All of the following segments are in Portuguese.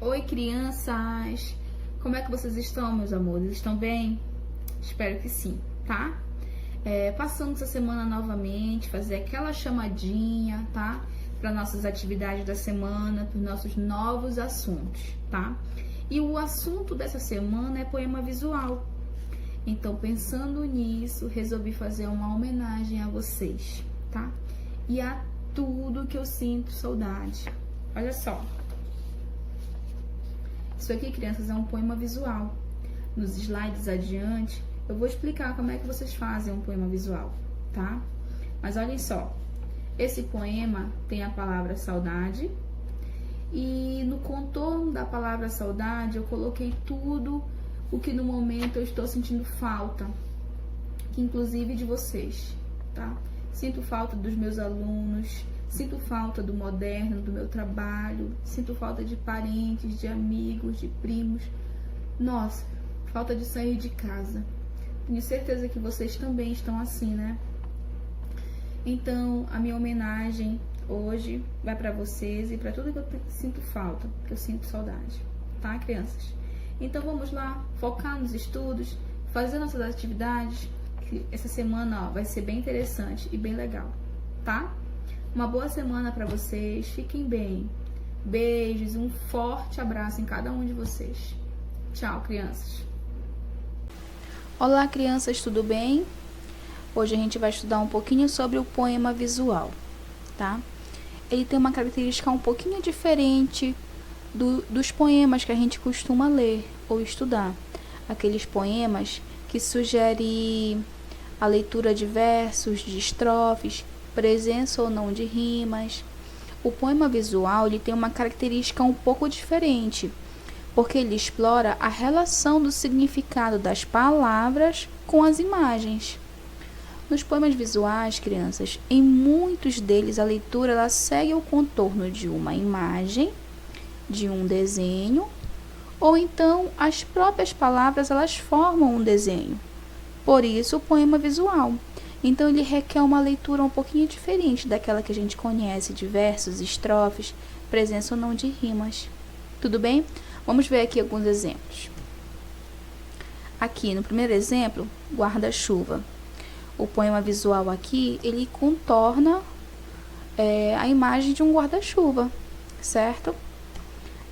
Oi, crianças! Como é que vocês estão, meus amores? Estão bem? Espero que sim, tá? Passando essa semana novamente, fazer aquela chamadinha, tá? Para nossas atividades da semana, para os nossos novos assuntos, tá? E o assunto dessa semana é poema visual. Então, pensando nisso, resolvi fazer uma homenagem a vocês, tá? E a tudo que eu sinto saudade. Olha só. Isso aqui, crianças, é um poema visual. Nos slides adiante, eu vou explicar como é que vocês fazem um poema visual, tá? Mas olhem só, esse poema tem a palavra saudade e no contorno da palavra saudade eu coloquei tudo o que no momento eu estou sentindo falta, que inclusive de vocês, tá? Sinto falta dos meus alunos, sinto falta do moderno, do meu trabalho, sinto falta de parentes, de amigos, de primos. Nossa, falta de sair de casa. Tenho certeza que vocês também estão assim, né? Então, a minha homenagem hoje vai para vocês e para tudo que eu sinto falta, que eu sinto saudade, tá, crianças? Então, vamos lá, focar nos estudos, fazer nossas atividades, que essa semana, ó, vai ser bem interessante e bem legal, tá? Uma boa semana para vocês, fiquem bem. Beijos, um forte abraço em cada um de vocês. Tchau, crianças. Olá, crianças, tudo bem? Hoje a gente vai estudar um pouquinho sobre o poema visual, tá? Ele tem uma característica um pouquinho diferente dos poemas que a gente costuma ler ou estudar. Aqueles poemas que sugerem a leitura de versos, de estrofes, presença ou não de rimas. O poema visual ele tem uma característica um pouco diferente, porque ele explora a relação do significado das palavras com as imagens. Nos poemas visuais, crianças, em muitos deles a leitura ela segue o contorno de uma imagem, de um desenho, ou então as próprias palavras elas formam um desenho. Por isso o poema visual. Então ele requer uma leitura um pouquinho diferente daquela que a gente conhece de versos, estrofes, presença ou não de rimas. Tudo bem? Vamos ver aqui alguns exemplos. Aqui no primeiro exemplo, guarda-chuva. O poema visual aqui, ele contorna a imagem de um guarda-chuva, certo?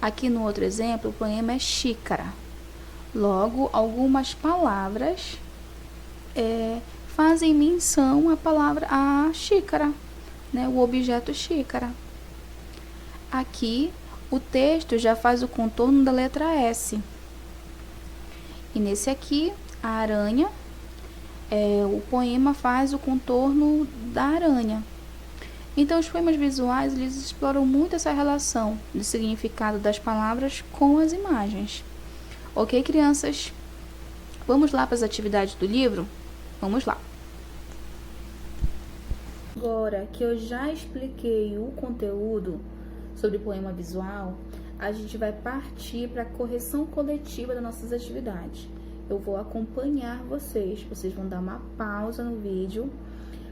Aqui no outro exemplo, o poema é xícara. Logo, algumas palavras fazem menção à palavra a xícara, né? O objeto xícara. Aqui, o texto já faz o contorno da letra S. E nesse aqui, a aranha, o poema faz o contorno da aranha. Então, os poemas visuais, eles exploram muito essa relação do significado das palavras com as imagens. Ok, crianças? Vamos lá para as atividades do livro? Vamos lá. Agora que eu já expliquei o conteúdo sobre poema visual, a gente vai partir para a correção coletiva das nossas atividades. Eu vou acompanhar vocês, vocês vão dar uma pausa no vídeo,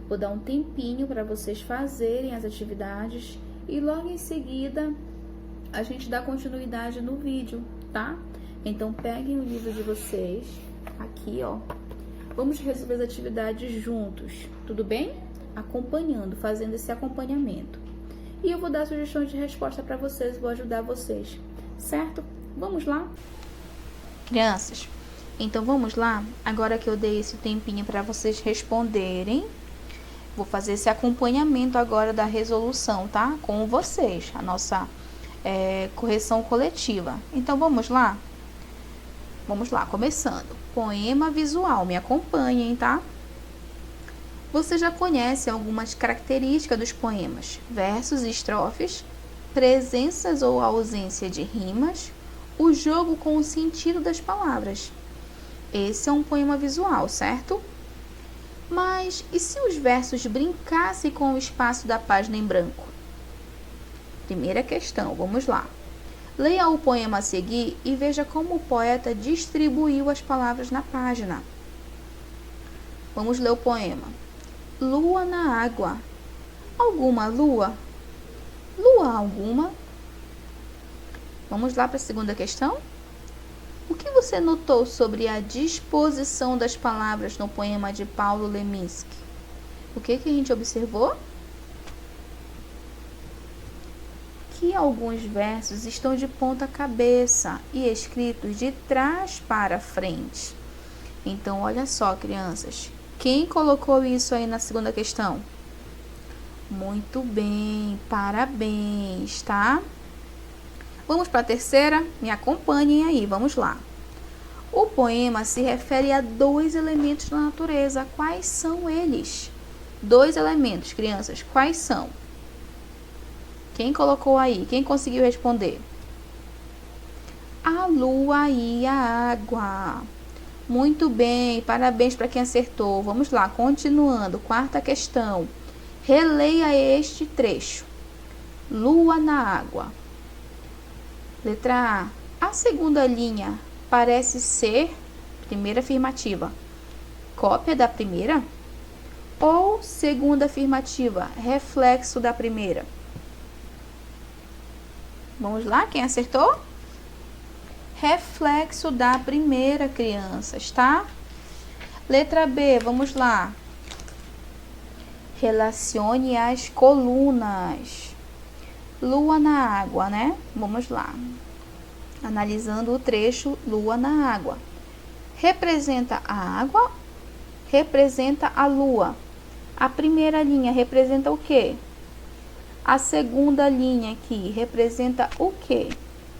vou dar um tempinho para vocês fazerem as atividades e logo em seguida a gente dá continuidade no vídeo, tá? Então peguem o livro de vocês, aqui ó, vamos resolver as atividades juntos, tudo bem? Acompanhando, fazendo esse acompanhamento. E eu vou dar sugestões de resposta para vocês, vou ajudar vocês, certo? Vamos lá? Crianças, então vamos lá? Agora que eu dei esse tempinho para vocês responderem, vou fazer esse acompanhamento agora da resolução, tá? Com vocês, a nossa correção coletiva. Então vamos lá? Vamos lá, começando. Poema visual, me acompanhem, tá? Você já conhece algumas características dos poemas: versos e estrofes, presenças ou ausência de rimas, o jogo com o sentido das palavras. Esse é um poema visual, certo? Mas e se os versos brincassem com o espaço da página em branco? Primeira questão, vamos lá. Leia o poema a seguir e veja como o poeta distribuiu as palavras na página. Vamos ler o poema. Lua na água. Alguma lua? Lua alguma? Vamos lá para a segunda questão? O que você notou sobre a disposição das palavras no poema de Paulo Leminski? O que a gente observou? Que alguns versos estão de ponta cabeça e escritos de trás para frente. Então, olha só, crianças. Quem colocou isso aí na segunda questão? Muito bem, parabéns, tá? Vamos para a terceira? Me acompanhem aí, vamos lá. O poema se refere a 2 elementos da natureza. Quais são eles? 2 elementos, crianças, quais são? Quem colocou aí? Quem conseguiu responder? A lua e a água. Muito bem, parabéns para quem acertou. Vamos lá, continuando. Quarta questão. Releia este trecho. Lua na água. Letra A. A segunda linha parece ser, primeira afirmativa, cópia da primeira? Ou segunda afirmativa, reflexo da primeira? Vamos lá, quem acertou? Reflexo da primeira, crianças, tá? Letra B, vamos lá. Relacione as colunas. Lua na água, né? Vamos lá. Analisando o trecho lua na água. Representa a água? Representa a lua. A primeira linha representa o quê? A segunda linha aqui representa o quê?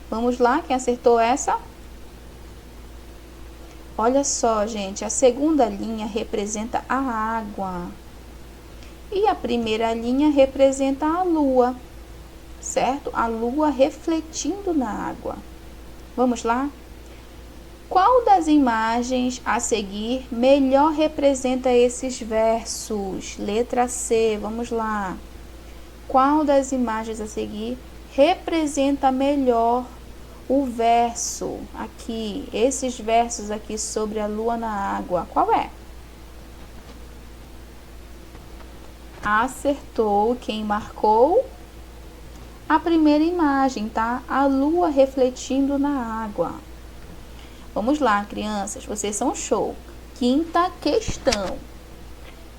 Vamos lá, quem acertou essa? Olha só, gente, a segunda linha representa a água. E a primeira linha representa a lua, certo? A lua refletindo na água. Vamos lá? Qual das imagens a seguir melhor representa esses versos? Letra C, vamos lá. Qual das imagens a seguir representa melhor o verso aqui, esses versos aqui sobre a lua na água? Qual é? Acertou quem marcou a primeira imagem, tá? A lua refletindo na água. Vamos lá, crianças, vocês são show. Quinta questão.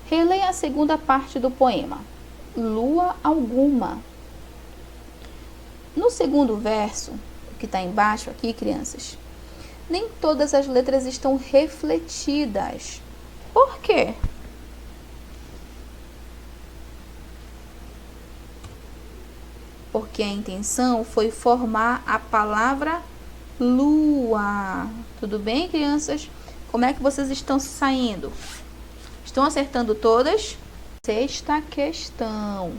Releia a segunda parte do poema. Lua alguma. No segundo verso, que está embaixo aqui, crianças, nem todas as letras estão refletidas. Por quê? Porque a intenção foi formar a palavra lua. Tudo bem, crianças? Como é que vocês estão se saindo? Estão acertando todas? Sexta questão.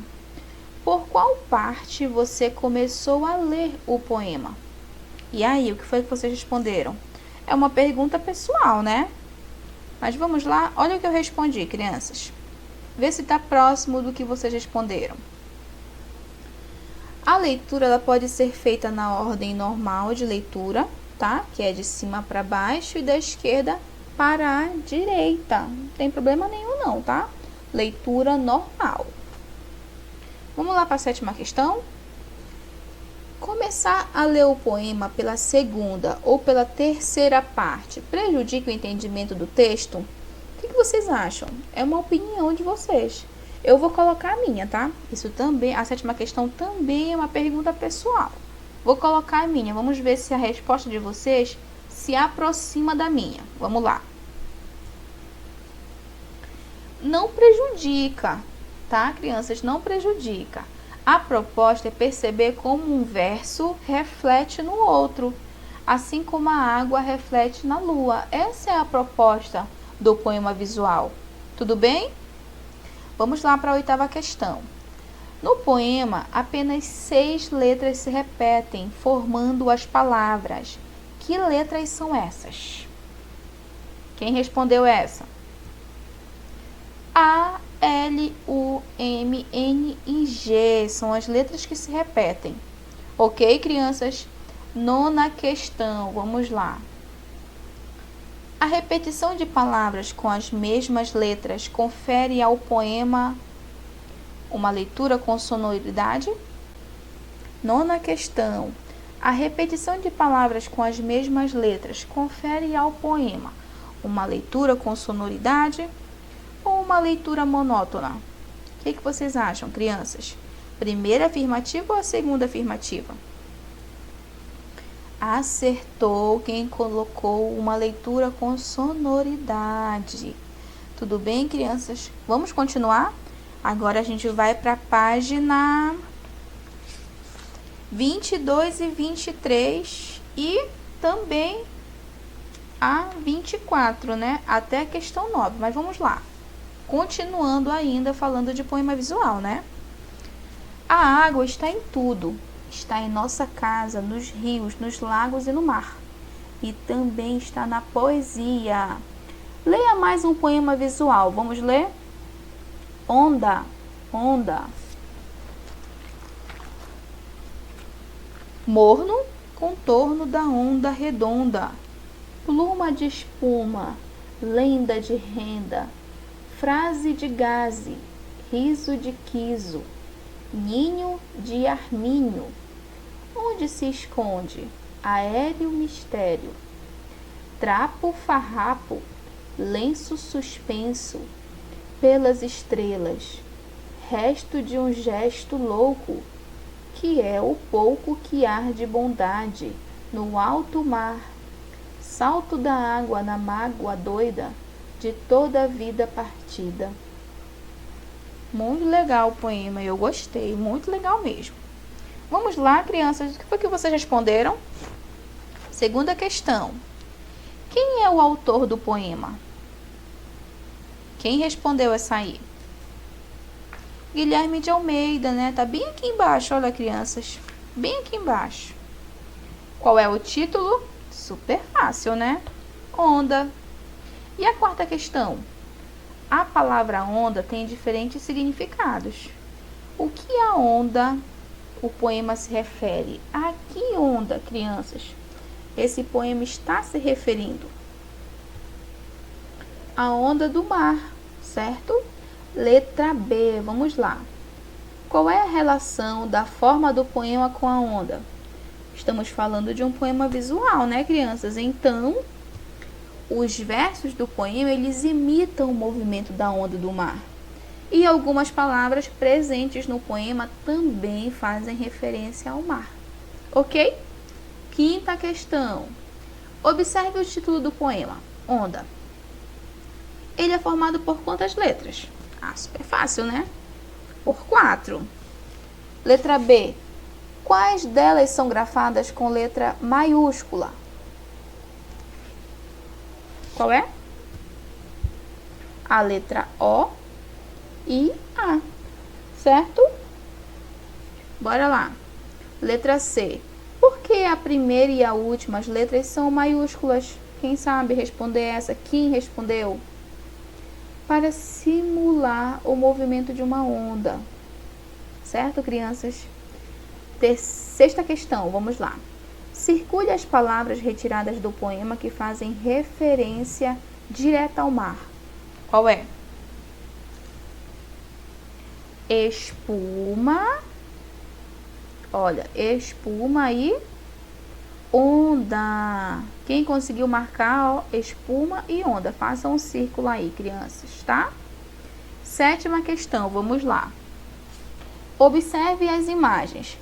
Por qual parte você começou a ler o poema? E aí, o que foi que vocês responderam? É uma pergunta pessoal, né? Mas vamos lá, olha o que eu respondi, crianças. Vê se está próximo do que vocês responderam. A leitura ela pode ser feita na ordem normal de leitura, tá? Que é de cima para baixo e da esquerda para a direita. Não tem problema nenhum não, tá? Leitura normal. Vamos lá para a sétima questão? Começar a ler o poema pela segunda ou pela terceira parte prejudica o entendimento do texto? O que vocês acham? É uma opinião de vocês. Eu vou colocar a minha, tá? Isso também, a sétima questão também é uma pergunta pessoal. Vou colocar a minha. Vamos ver se a resposta de vocês se aproxima da minha. Vamos lá. Não prejudica, tá, crianças? Não prejudica. A proposta é perceber como um verso reflete no outro, assim como a água reflete na lua. Essa é a proposta do poema visual. Tudo bem? Vamos lá para a oitava questão. No poema, apenas 6 letras se repetem, formando as palavras. Que letras são essas? Quem respondeu essa? A, L, U, M, N e G são as letras que se repetem. Ok, crianças? Nona questão, vamos lá. A repetição de palavras com as mesmas letras confere ao poema uma leitura com sonoridade? Nona questão. A repetição de palavras com as mesmas letras confere ao poema uma leitura com sonoridade ou uma leitura monótona? O que vocês acham, crianças? Primeira afirmativa ou a segunda afirmativa? Acertou quem colocou uma leitura com sonoridade. Tudo bem, crianças? Vamos continuar? Agora a gente vai para a página 22 e 23 e também a 24, né? Até a questão 9, mas vamos lá. Continuando ainda falando de poema visual, né? A água está em tudo. Está em nossa casa, nos rios, nos lagos e no mar. E também está na poesia. Leia mais um poema visual. Vamos ler? Onda, onda. Morno, contorno da onda redonda. Pluma de espuma, lenda de renda. Frase de gaze, riso de quiso. Ninho de arminho. Onde se esconde? Aéreo mistério. Trapo farrapo, lenço suspenso. Pelas estrelas. Resto de um gesto louco, que é o pouco que arde bondade no alto mar. Salto da água na mágoa doida de toda a vida partida. Muito legal o poema, eu gostei, muito legal mesmo. Vamos lá, crianças, o que foi que vocês responderam? Segunda questão. Quem é o autor do poema? Quem respondeu essa aí? Guilherme de Almeida, né? Tá bem aqui embaixo, olha, crianças. Bem aqui embaixo. Qual é o título? Super fácil, né? Onda. E a quarta questão? A palavra onda tem diferentes significados. O que a onda, o poema se refere? A que onda, crianças, esse poema está se referindo? A onda do mar, certo? Letra B, vamos lá. Qual é a relação da forma do poema com a onda? Estamos falando de um poema visual, né, crianças? Então, os versos do poema, eles imitam o movimento da onda do mar. E algumas palavras presentes no poema também fazem referência ao mar. Ok? Quinta questão. Observe o título do poema, Onda. Ele é formado por quantas letras? Ah, super fácil, né? Por 4. Letra B. Quais delas são grafadas com letra maiúscula? Qual é? A letra O e A, certo? Bora lá. Letra C. Por que a primeira e a última as letras são maiúsculas? Quem sabe responder essa? Quem respondeu? Para simular o movimento de uma onda. Certo, crianças? Sexta questão, vamos lá. Circule as palavras retiradas do poema que fazem referência direta ao mar. Qual é? Espuma. Olha, espuma e onda. Quem conseguiu marcar, ó, espuma e onda? Façam um círculo aí, crianças, tá? Sétima questão, vamos lá. Observe as imagens.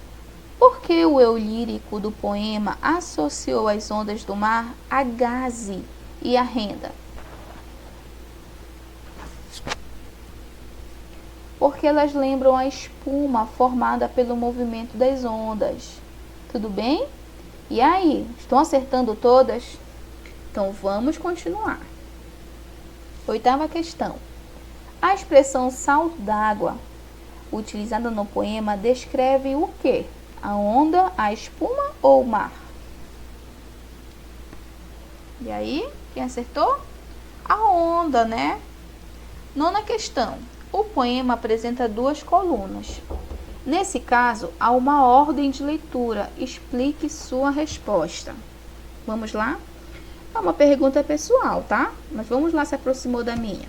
Por que o eu lírico do poema associou as ondas do mar a gaze e a renda? Porque elas lembram a espuma formada pelo movimento das ondas. Tudo bem? E aí, estão acertando todas? Então, vamos continuar. Oitava questão. A expressão salto d'água, utilizada no poema, descreve o quê? A onda, a espuma ou o mar? E aí, quem acertou? A onda, né? Nona questão. O poema apresenta 2 colunas. Nesse caso, há uma ordem de leitura. Explique sua resposta. Vamos lá? É uma pergunta pessoal, tá? Mas vamos lá, se aproximou da minha.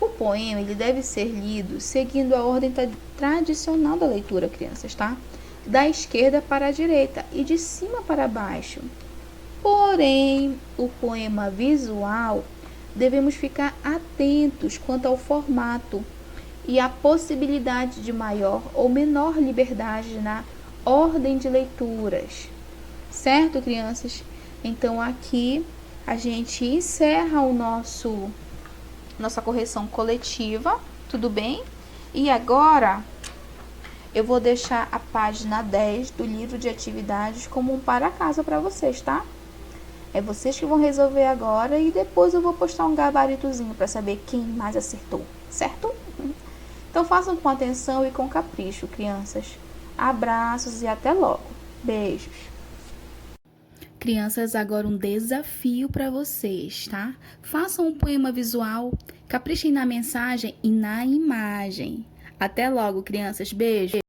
O poema ele deve ser lido seguindo a ordem tradicional da leitura, crianças, tá? da esquerda para a direita e de cima para baixo. Porém, o poema visual, devemos ficar atentos quanto ao formato e à possibilidade de maior ou menor liberdade na ordem de leituras. Certo, crianças? Então, aqui a gente encerra nossa correção coletiva, tudo bem? E agora eu vou deixar a página 10 do livro de atividades como um para casa para vocês, tá? É vocês que vão resolver agora e depois eu vou postar um gabaritozinho para saber quem mais acertou, certo? Então façam com atenção e com capricho, crianças. Abraços e até logo. Beijos. Crianças, agora um desafio para vocês, tá? Façam um poema visual, caprichem na mensagem e na imagem. Até logo, crianças. Beijo.